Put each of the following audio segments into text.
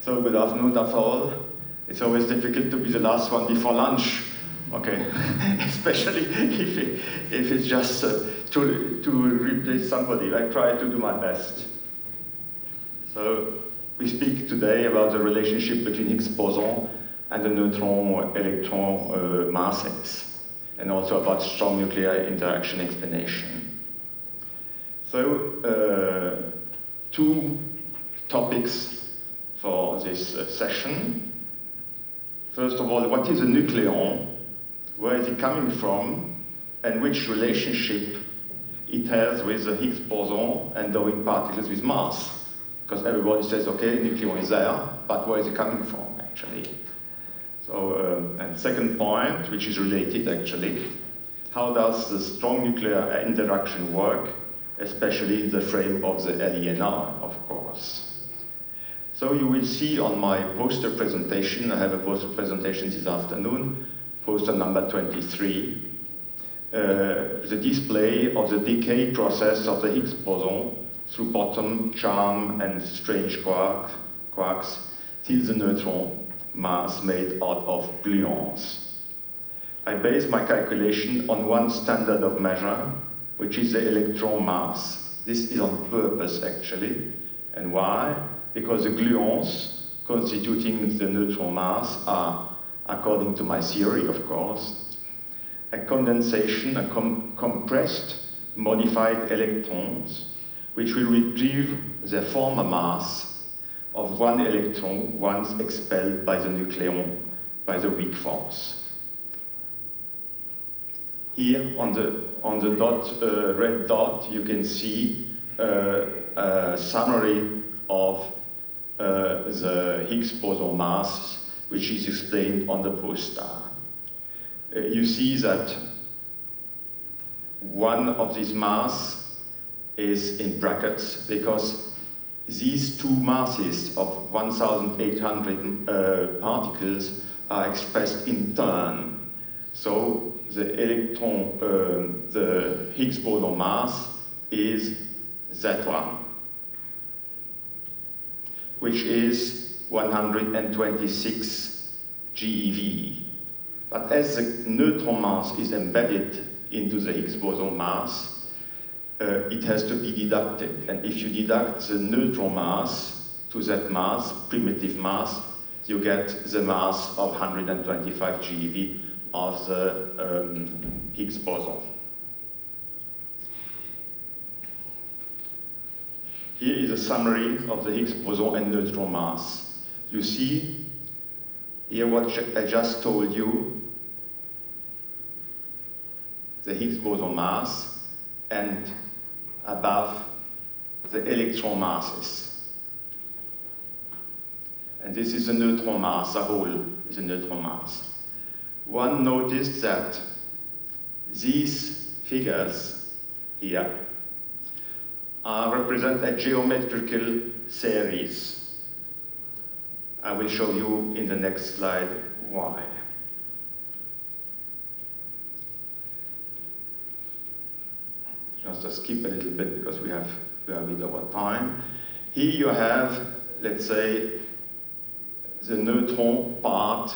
So good afternoon, after all. It's always difficult to be the last one before lunch, okay? Especially if it's just to replace somebody. I try to do my best. So we speak today about the relationship between Higgs boson and the neutron-electron masses, and also about strong nuclear interaction explanation. So two topics for this session. First of all, what is a nucleon? Where is it coming from? And which relationship it has with the Higgs boson and endowing particles with mass? Because everybody says, okay, nucleon is there, but where is it coming from, actually? So, and second point, which is related, actually, how does the strong nuclear interaction work, especially in the frame of the LENR, of course? So you will see on my poster presentation, I have a poster presentation this afternoon, poster number 23, the display of the decay process of the Higgs boson through bottom, charm, and strange quarks till the neutron mass made out of gluons. I base my calculation on one standard of measure, which is the electron mass. This is on purpose, actually. And why? Because the gluons constituting the neutron mass are, according to my theory, of course, a condensation, compressed, modified electrons, which will retrieve their former mass of one electron once expelled by the nucleon by the weak force. Here on the dot, red dot, you can see a summary of the Higgs boson mass, which is explained on the poster. You see that one of these mass is in brackets because these two masses of 1,800 particles are expressed in turn. So the electron, the Higgs boson mass is that one, which is 126 GeV. But as the neutron mass is embedded into the Higgs boson mass, it has to be deducted. And if you deduct the neutron mass to that mass, primitive mass, you get the mass of 125 GeV of the Higgs boson. Here is a summary of the Higgs boson and neutron mass. You see here what I just told you, the Higgs boson mass, and above the electron masses. And this is the neutron mass, the whole is a neutron mass. One noticed that these figures here represent a geometrical series. I will show you in the next slide why. Just to skip a little bit because we are with our time. Here you have, let's say, the neutron part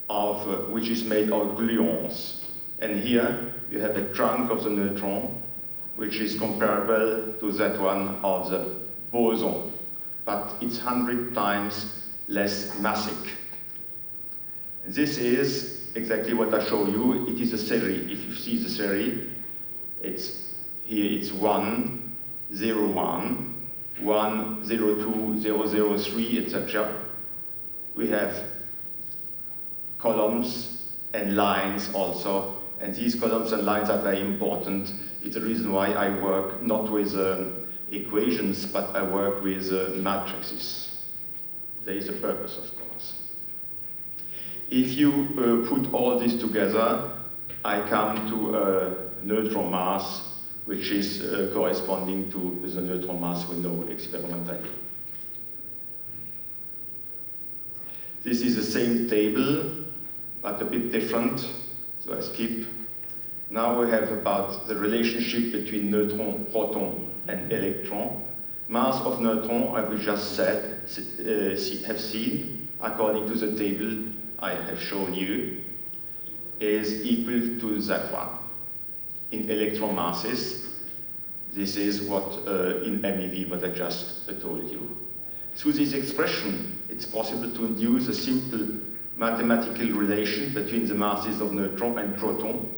of which is made of gluons. And here you have a trunk of the neutron, which is comparable to that one of the boson, but it's 100 times less massive. This is exactly what I show you. It is a series. If you see the series, it's 1, 0, 1, 1, 0, 2, 0, 0, 3, etc. We have columns and lines also, and these columns and lines are very important. It's the reason why I work not with equations, but I work with matrices. There is a purpose, of course. If you put all this together, I come to a neutron mass, which is corresponding to the neutron mass we know experimentally. This is the same table, but a bit different, so I skip. Now we have about the relationship between neutron, proton, and electron. mass of neutron, as we just said, have seen, according to the table I have shown you, is equal to that one. In electron masses, this is what in MeV, what I just told you. Through this expression, it's possible to induce a simple mathematical relation between the masses of neutron and proton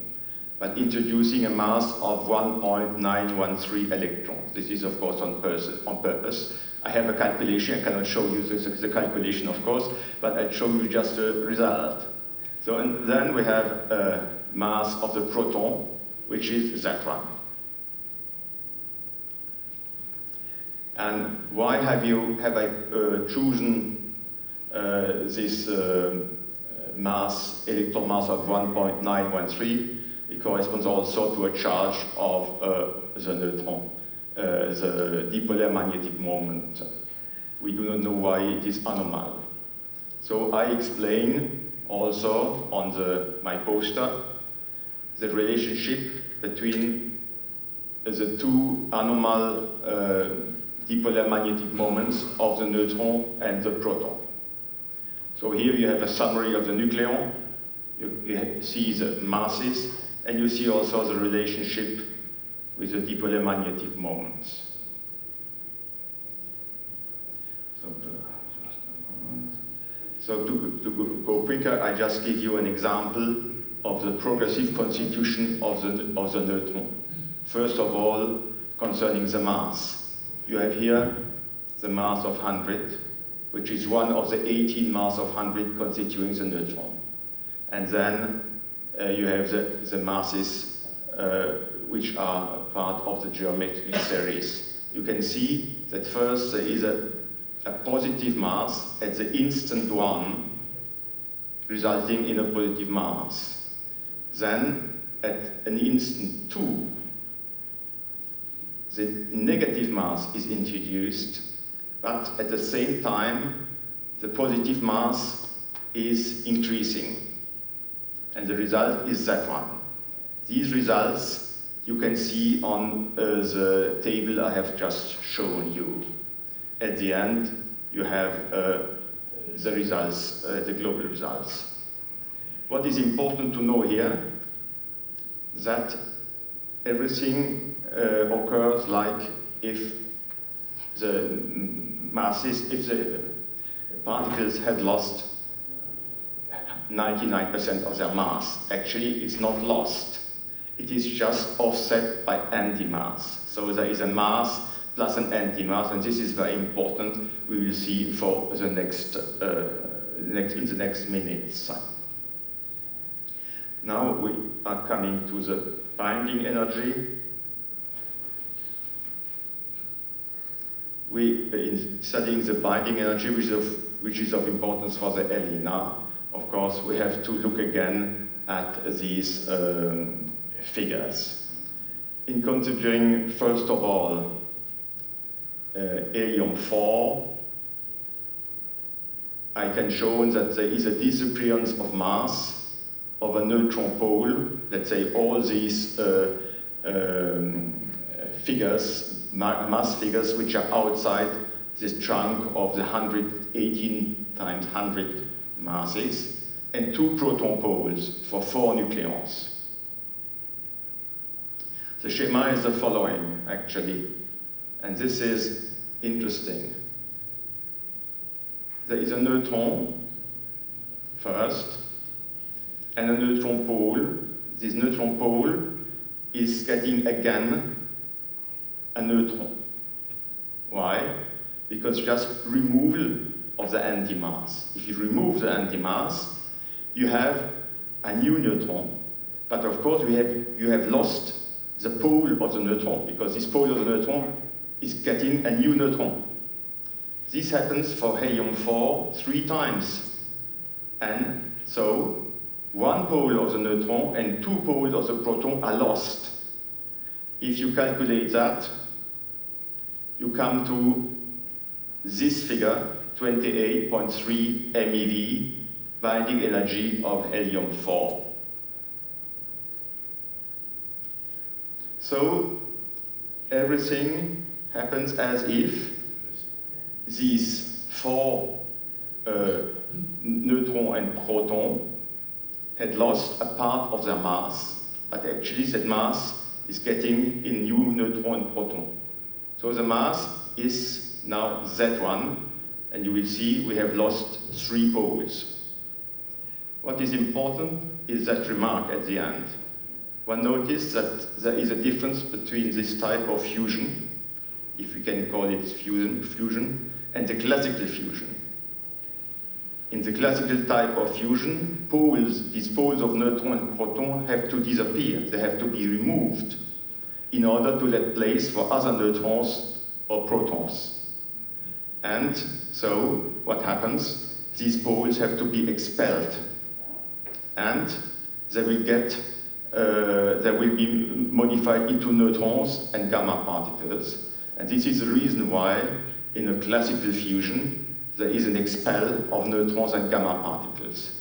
by introducing a mass of 1.913 electrons. This is, of course, on purpose. I have a calculation. I cannot show you the calculation, of course, but I'll show you just the result. So, and then we have a mass of the proton, which is that one. And why have I chosen this mass, electron mass of 1.913? It corresponds also to a charge of the neutron, the dipolar magnetic moment. We do not know why it is anomal. So I explain also on my poster the relationship between the two anomal dipolar magnetic moments of the neutron and the proton. So here you have a summary of the nucleon. You see the masses, and you see also the relationship with the dipolar magnetic moments. So to go quicker, I just give you an example of the progressive constitution of the neutron. First of all, concerning the mass. You have here the mass of 100, which is one of the 18 mass of 100 constituting the neutron. And then you have the masses which are part of the geometric series. You can see that first there is a positive mass at the instant 1, resulting in a positive mass. Then at an instant 2, the negative mass is introduced, but at the same time the positive mass is increasing. And the result is that one. These results you can see on the table I have just shown you. At the end, you have the results, the global results. What is important to know here, that everything occurs like if the masses, if the particles had lost 99% of their mass. Actually, it's not lost. It is just offset by anti-mass. So there is a mass plus an anti-mass, and this is very important. We will see for the next, in the next minutes. Now we are coming to the binding energy. In studying the binding energy, which is of importance for the LE. Now, of course, we have to look again at these figures. In considering, first of all, helium-4, I can show that there is a disappearance of mass of a neutron pole. Let's say all these figures, mass figures, which are outside this chunk of the 118 times 100 masses, and 2 proton poles for 4 nucleons. The schema is the following, actually, and this is interesting. There is a neutron first, and a neutron pole. This neutron pole is getting again a neutron. Why? Because just removal of the antimass. If you remove the antimass, you have a new neutron, but of course you have lost the pole of the neutron, because this pole of the neutron is getting a new neutron. This happens for helium-4 3 times. And so 1 pole of the neutron and 2 poles of the proton are lost. If you calculate that, you come to this figure, 28.3 MeV, binding energy of helium-4. So everything happens as if these four neutron and proton had lost a part of their mass, but actually that mass is getting in new neutron and proton. So the mass is now Z1, and you will see we have lost 3 poles. What is important is that remark at the end. One noticed that there is a difference between this type of fusion, if we can call it fusion, and the classical fusion. In the classical type of fusion, these poles of neutron and proton have to disappear. They have to be removed in order to let place for other neutrons or protons. And so what happens? These poles have to be expelled, and they will be modified into neutrons and gamma particles. And this is the reason why in a classical fusion there is an expel of neutrons and gamma particles.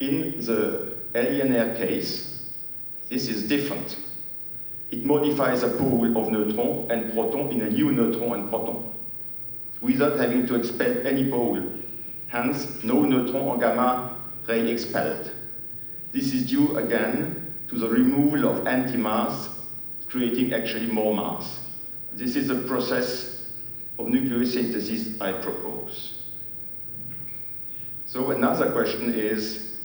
In the LNR case, this is different. It modifies a pole of neutron and proton in a new neutron and proton, without having to expel any pole. Hence, no neutron or gamma ray expelled. This is due again to the removal of antimass, creating actually more mass. This is a process of nucleosynthesis I propose. So another question is,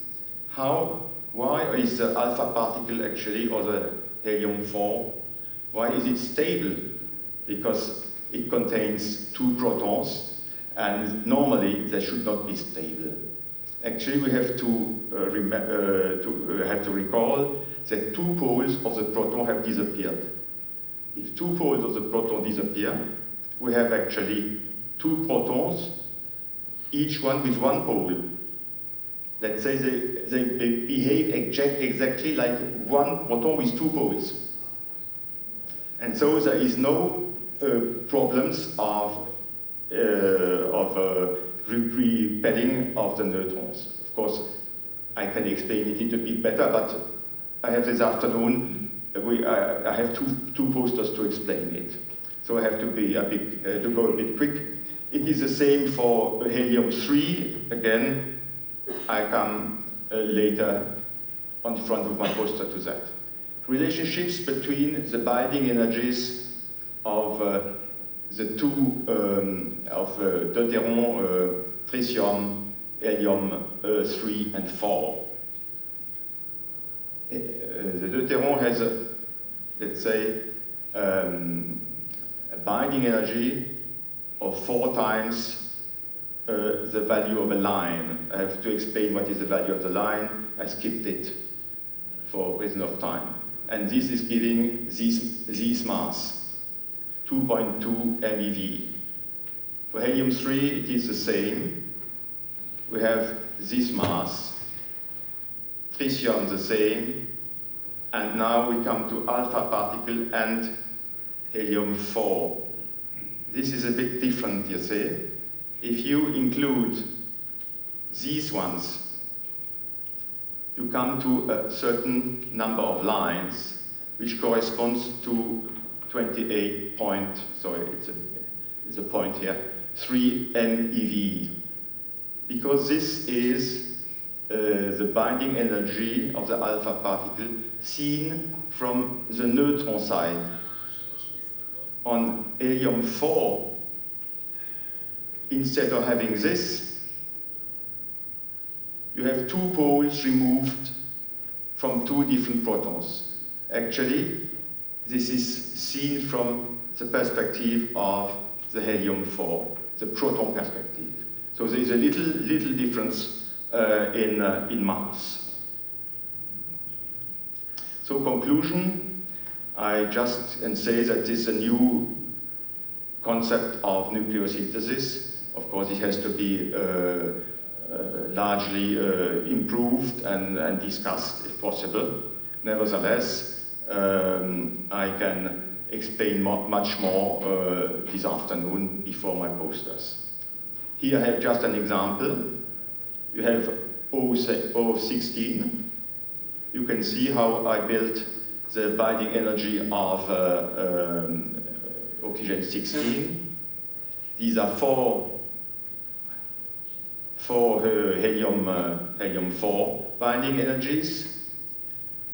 why is the alpha particle actually, or the helium-4, why is it stable? Because it contains 2 protons, and normally they should not be stable. Actually, we have to recall that 2 poles of the proton have disappeared. If 2 poles of the proton disappear, we have actually 2 protons, each one with 1 pole. Let's say they behave exactly like 1 proton with 2 poles. And so there is no problems of repelling of the neutrons. Of course, I can explain it a little bit better, but I have this afternoon, I have two posters to explain it. So I have to be to go a bit quick. It is the same for helium-3. Again, I come later on front of my poster to that. Relationships between the binding energies of the 2 of deuteron, tritium, helium-3 and 4. The deuteron has, let's say, a binding energy of 4 times the value of a line. I have to explain what is the value of the line. I skipped it for reason of time. And this is giving this mass, 2.2 MeV. For helium-3, it is the same. We have this mass, tritium the same, and now we come to alpha particle and helium-4. This is a bit different, you see. If you include these ones, you come to a certain number of lines, which corresponds to 28 point, sorry, it's a point here, 3 MeV. Because this is the binding energy of the alpha particle seen from the neutron side. On helium-4, instead of having this, you have 2 poles removed from 2 different protons. Actually, this is seen from the perspective of the helium-4, the proton perspective. So there is a little difference in mass. So conclusion, I just can say that this is a new concept of nucleosynthesis. Of course, it has to be largely improved and discussed, if possible. Nevertheless, I can explain much more this afternoon before my posters. Here I have just an example. You have O16. You can see how I built the binding energy of oxygen 16. These are four helium-4 binding energies,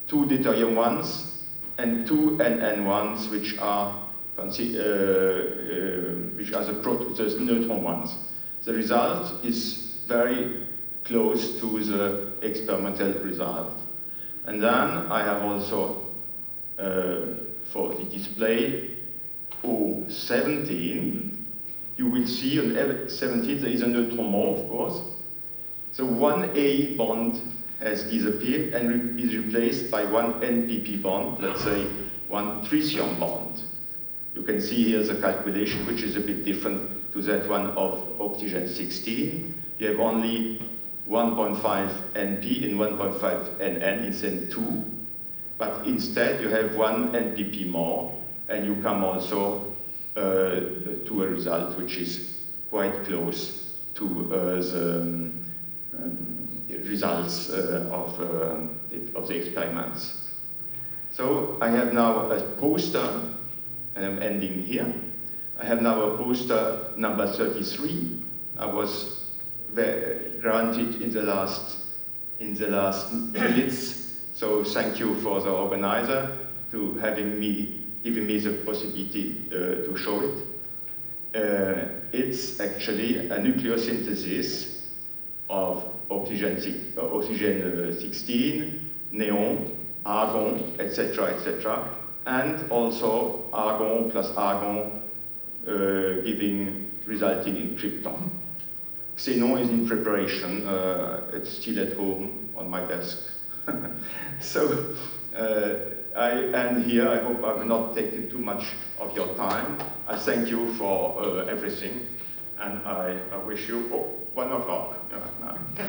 2 deuterium ones, and 2 NN ones, which are the neutron ones. The result is very close to the experimental result. And then I have also, for the display O17, you will see on F17 there is a neutron more, of course. So one A bond has disappeared and is replaced by one NPP bond, let's say one tritium bond. You can see here the calculation, which is a bit different to that one of oxygen 16. You have only 1.5 NP and 1.5 NN instead of 2. But instead, you have one NPP more, and you come also to a result which is quite close to the results of the experiments. So I have now a poster, and I'm ending here. I have now a poster number 33. I was granted in the last minutes. So thank you for the organizer to giving me the possibility to show it. It's actually a nucleosynthesis of oxygen 16, neon, argon, etc., etc., and also argon plus argon resulting in krypton. Xenon is in preparation. It's still at home on my desk. So I end here. I hope I will not take too much of your time. I thank you for everything, and I wish you 1 o'clock. Yeah,